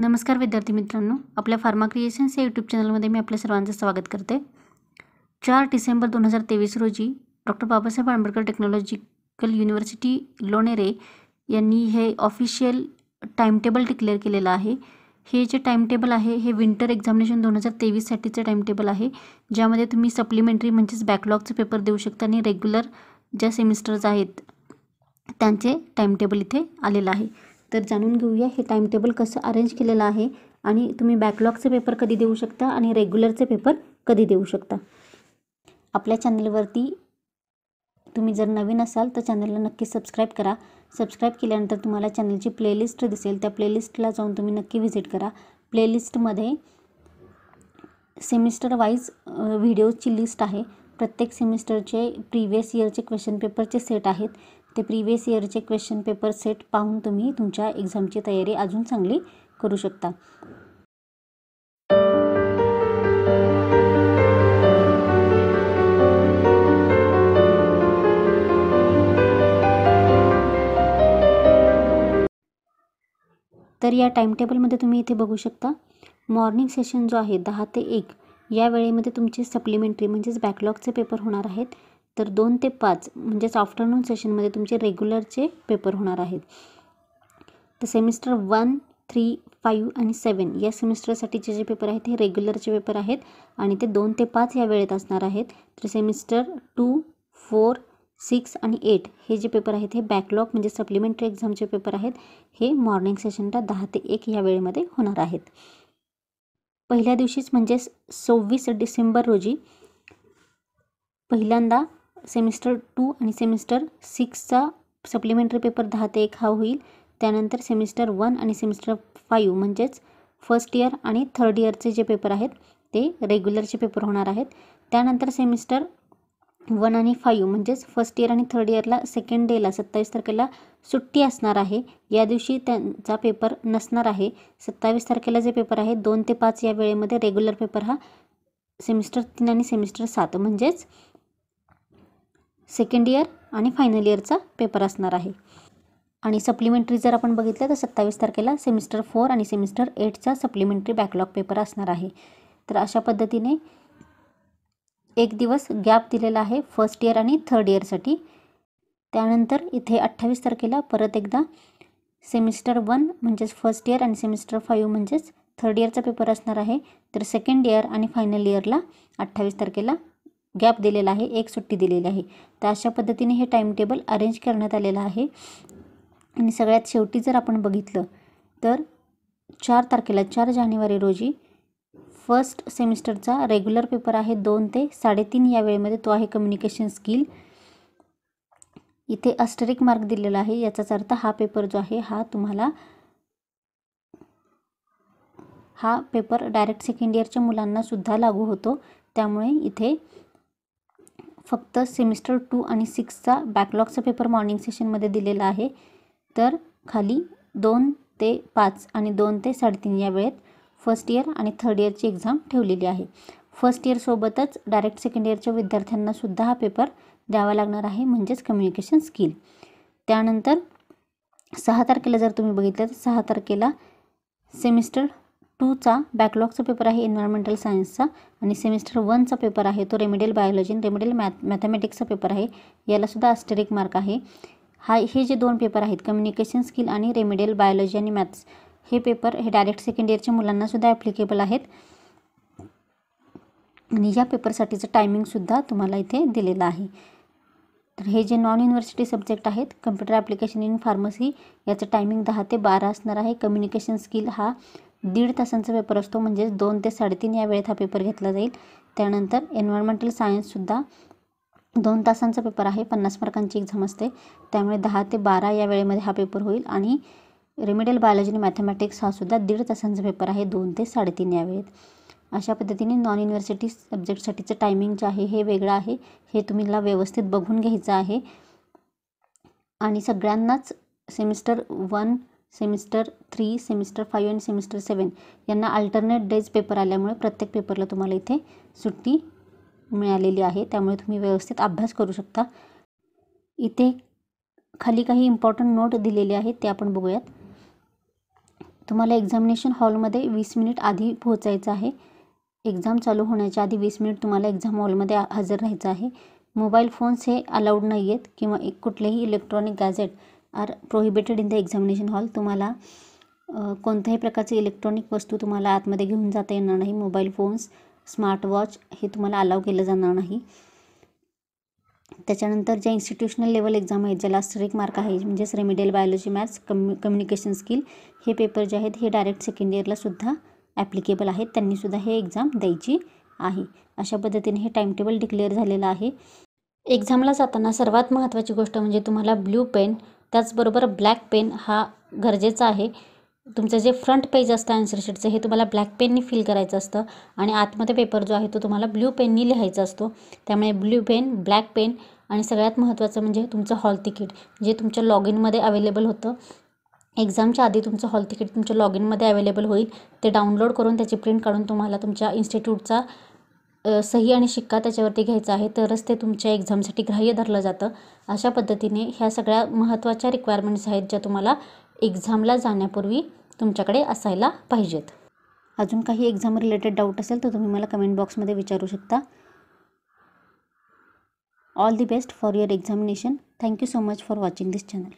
नमस्कार विद्यार्थी मित्रांनो, आपल्या फार्मा क्रिएशन्स या यूट्यूब चॅनलमध्ये मी आपल्या सर्वांचं स्वागत करते। 4 डिसेंबर 2023 रोजी doctor Babasaheb Ambedkar technological university Lonere यांनी हे ऑफिशियल टाइमटेबल डिक्लेअर केलेलं आहे। हे जे टाइमटेबल आहे हे विंटर एक्झामिनेशन 2023 साठीचं टाइमटेबल आहे, ज्यामध्ये तुम्ही सप्लिमेंटरी म्हणजेच बॅकलॉगचे पेपर देऊ शकता आणि रेग्युलर ज्या सेमिस्टर्स आहेत त्यांचे टाइमटेबल इथे आलेलं आहे। तर जाणून घेऊया हे टाइमटेबल कसं अरेंज केलेलं आहे आणि तुम्ही बॅकलॉगचे पेपर कधी देऊ शकता आणि रेग्युलरचे पेपर कधी देऊ शकता। आपल्या चॅनलवरती तुम्ही जर नवीन असाल तर चॅनलला नक्की सबस्क्राइब करा। सबस्क्राइब केल्यानंतर तुम्हाला चॅनलची प्लेलिस्ट दिसेल, त्या प्लेलिस्टला जाऊन तुम्ही नक्की व्हिजिट करा। प्लेलिस्टमध्ये सेमिस्टर वाईज व्हिडिओची लिस्ट आहे। प्रत्येक सेमिस्टरचे प्रीवियस इयरचे क्वेश्चन पेपरचे सेट आहेत। ते प्रीवियस इयरचे क्वेश्चन पेपर सेट पाहून तुम्ही तुमच्या एक्झामची तयारी अजून चांगली करू शकता। तर या टाइमटेबलमध्ये तुम्ही इथे बघू शकता, मॉर्निंग सेशन जो आहे 10 ते 1 या वेळेमध्ये तुमचे सप्लिमेंटरी म्हणजेच बॅकलॉगचे पेपर होणार आहेत। तर 2 ते 5 म्हणजेच आफ्टरनून सेशनमध्ये तुमचे रेग्युलरचे पेपर होणार आहेत। तर सेमिस्टर 1, 3, 5 आणि 7 या सेमिस्टरसाठीचे जे पेपर आहेत हे रेग्युलरचे पेपर आहेत आणि ते 2 ते 5 या वेळेत असणार आहेत। तर सेमिस्टर 2, 4, 6 आणि 8 हे जे पेपर आहेत हे बॅकलॉग म्हणजे सप्लिमेंटरी एक्झामचे पेपर आहेत। हे मॉर्निंग सेशनला 10 ते 1 या वेळेमध्ये होणार आहेत। पहिल्या दिवशीच म्हणजे 26 डिसेंबर रोजी पहिल्यांदा सेमिस्टर 2 आणि सेमिस्टर 6चा सप्लिमेंटरी पेपर 10 ते 1 हा होईल। त्यानंतर सेमिस्टर 1 आणि सेमिस्टर 5 म्हणजेच फर्स्ट इयर आणि थर्ड इयरचे जे पेपर आहेत ते रेग्युलरचे पेपर होणार आहेत। त्यानंतर सेमिस्टर 1 आणि 5 म्हणजेच फर्स्ट इयर आणि थर्ड इयरला सेकंड डेला 27 तारखेला सुट्टी असणार आहे। या दिवशी त्यांचा पेपर नसणार आहे। 27 तारखेला जे पेपर आहे 2 ते 5 या वेळेमध्ये रेग्युलर पेपर हा सेमिस्टर 3 आणि सेमिस्टर 7 म्हणजेच सेकंड इयर आणि फायनल इयरचा पेपर असणार आहे। आणि सप्लिमेंटरी जर आपण बघितलं तर 27 तारखेला सेमिस्टर 4 आणि सेमिस्टर 8चा सप्लिमेंटरी बॅकलॉग पेपर असणार आहे। तर अशा पद्धतीने एक दिवस गॅप दिलेला आहे फर्स्ट इयर आणि थर्ड इयरसाठी। त्यानंतर इथे 28 तारखेला परत एकदा सेमिस्टर 1 म्हणजेच फर्स्ट इयर आणि सेमिस्टर 5 म्हणजेच थर्ड इयरचा पेपर असणार आहे। तर सेकंड इयर आणि फायनल इयरला 28 तारखेला गॅप दिलेला आहे, एक सुट्टी दिलेली आहे। तर अशा पद्धतीने हे टाइमटेबल अरेंज करण्यात आलेलं आहे। आणि सगळ्यात शेवटी जर आपण बघितलं तर 4 तारखेला 4 जानेवारी रोजी फर्स्ट सेमिस्टरचा रेग्युलर पेपर आहे 2 ते 3:30 या वेळेमध्ये, तो आहे कम्युनिकेशन स्किल। इथे अस्टेरिक मार्क दिलेला आहे, याचाच अर्थ हा पेपर जो आहे हा पेपर डायरेक्ट सेकंड इयरच्या मुलांना सुद्धा लागू होतो। त्यामुळे इथे फक्त सेमिस्टर 2 आणि 6चा बॅकलॉगचा पेपर मॉर्निंग सेशनमध्ये दिलेला आहे। तर खाली 2 ते 5 आणि 2 ते 3:30 या वेळेत फर्स्ट इयर आणि थर्ड इयरची एक्झाम ठेवलेली आहे। फर्स्ट इयरसोबतच डायरेक्ट सेकंड इयरच्या विद्यार्थ्यांना सुद्धा हा पेपर द्यावा लागणार आहे, म्हणजेच कम्युनिकेशन स्किल। त्यानंतर 6 तारखेला जर तुम्ही बघितलं तर 6 तारखेला सेमिस्टर 2चा बॅकलॉगचा पेपर आहे एन्व्हायरमेंटल सायन्सचा आणि सेमिस्टर 1चा पेपर आहे तो रेमेडियल बायोलॉजी आणि रेमेडियल मॅथमॅटिक्सचा पेपर आहे, याला सुद्धा अस्टेरिक मार्क आहे। हे जे 2 पेपर आहेत कम्युनिकेशन स्किल आणि रेमेडियल बायोलॉजी आणि मॅथ्स, हे पेपर हे डायरेक्ट सेकंड इयरच्या मुलांना सुद्धा ॲप्लिकेबल आहेत। आणि या पेपरसाठीचं टायमिंगसुद्धा तुम्हाला इथे दिलेलं आहे। तर हे जे नॉन युनिव्हर्सिटी सब्जेक्ट आहेत कम्प्युटर ॲप्लिकेशन इन फार्मसी, याचं टायमिंग 10 ते 12 असणार आहे। कम्युनिकेशन स्किल हा 1.5 तासांचा पेपर असतो, म्हणजेच 2 ते 3:30 या वेळेत हा पेपर घेतला जाईल। त्यानंतर एन्व्हायरमेंटल सायन्ससुद्धा 2 तासांचा पेपर आहे, 50 मार्कांची एक्झाम असते, त्यामुळे 10 ते 12 या वेळेमध्ये हा पेपर होईल। आणि रेमेडियल बायोलॉजी आणि मॅथमॅटिक्स हा सुद्धा 1.5 तासांचा पेपर आहे, 2 ते 3:30 या वेळेत। अशा पद्धतीने नॉन युनिव्हर्सिटी सब्जेक्टसाठीचं टायमिंग जे आहे हे वेगळं आहे, हे तुम्हाला व्यवस्थित बघून घ्यायचं आहे। आणि सगळ्यांनाच सेमिस्टर 1, सेमिस्टर 3, सेमिस्टर 5 आणि सेमिस्टर 7 यांना अल्टरनेट डेज पेपर आल्यामुळे प्रत्येक पेपरला तुम्हाला इथे सुट्टी मिळालेली आहे, त्यामुळे तुम्ही व्यवस्थित अभ्यास करू शकता। इथे खाली काही इम्पॉर्टंट नोट दिलेले आहेत ते आपण बघूयात। तुम्हाला एक्झामिनेशन हॉलमध्ये 20 मिनिट आधी पोहोचायचं आहे. एक्झाम चालू होण्याच्या आधी 20 मिनिट तुम्हाला एक्झाम हॉलमध्ये हजर राहायचं आहे. मोबाईल फोन्स हे अलाउड नाही आहेत किंवा कुठलेही electronic gadget are prohibited in the examination hall. तुम्हाला कोणत्याही प्रकारची इलेक्ट्रॉनिक वस्तू तुम्हाला आतमध्ये घेऊन जाता येणार नाही. मोबाईल फोन्स, स्मार्ट वॉच हे तुम्हाला अलाव केलं जाणार नाही. त्याच्यानंतर ज्या इन्स्टिट्यूशनल लेवल एक्झाम आहेत, ज्याला स्ट्रिक मार्क आहे, म्हणजेच remedial biology, maths, communication skill, हे पेपर जे आहेत हे डायरेक्ट सेकंड इयरलासुद्धा ॲप्लिकेबल आहेत. त्यांनीसुद्धा हे एक्झाम द्यायची आहे. अशा पद्धतीने हे टाईमटेबल डिक्लेअर झालेलं आहे. एक्झामला जाताना सर्वात महत्त्वाची गोष्ट म्हणजे तुम्हाला ब्ल्यू पेन, त्याचबरोबर ब्लॅक पेन हा गरजेचा आहे. तुमचं जे फ्रंट पेज असतं आन्सर शीटचं हे तुम्हाला ब्लॅक पेननी फिल करायचं असतं आणि आतमध्ये पेपर जो आहे तो तुम्हाला ब्ल्यू पेननी लिहायचा असतो. त्यामुळे ब्ल्यू पेन, ब्लॅक पेन आणि सगळ्यात महत्त्वाचं म्हणजे तुमचं हॉल तिकीट जे तुमच्या लॉग इनमध्ये अवेलेबल होतं. एक्झामच्या आधी तुमचं हॉल तिकीट तुमच्या लॉग इनमध्ये अवेलेबल होईल. ते डाउनलोड करून त्याची प्रिंट काढून तुम्हाला तुमच्या इन्स्टिट्यूटचा सही आणि शिक्का त्याच्यावरती घ्यायचा आहे, तरच ते तुमच्या एक्झामसाठी ग्राह्य धरलं जातं. अशा पद्धतीने ह्या सगळ्या महत्त्वाच्या रिक्वायरमेंट्स आहेत ज्या तुम्हाला एक्झामला जाण्यापूर्वी तुमच्याकडे असायला पाहिजेत. अजून काही एक्झाम रिलेटेड डाऊट असेल तर तुम्ही मला कमेंट बॉक्समध्ये विचारू शकता. All the best for your examination. Thank you so much for watching this channel.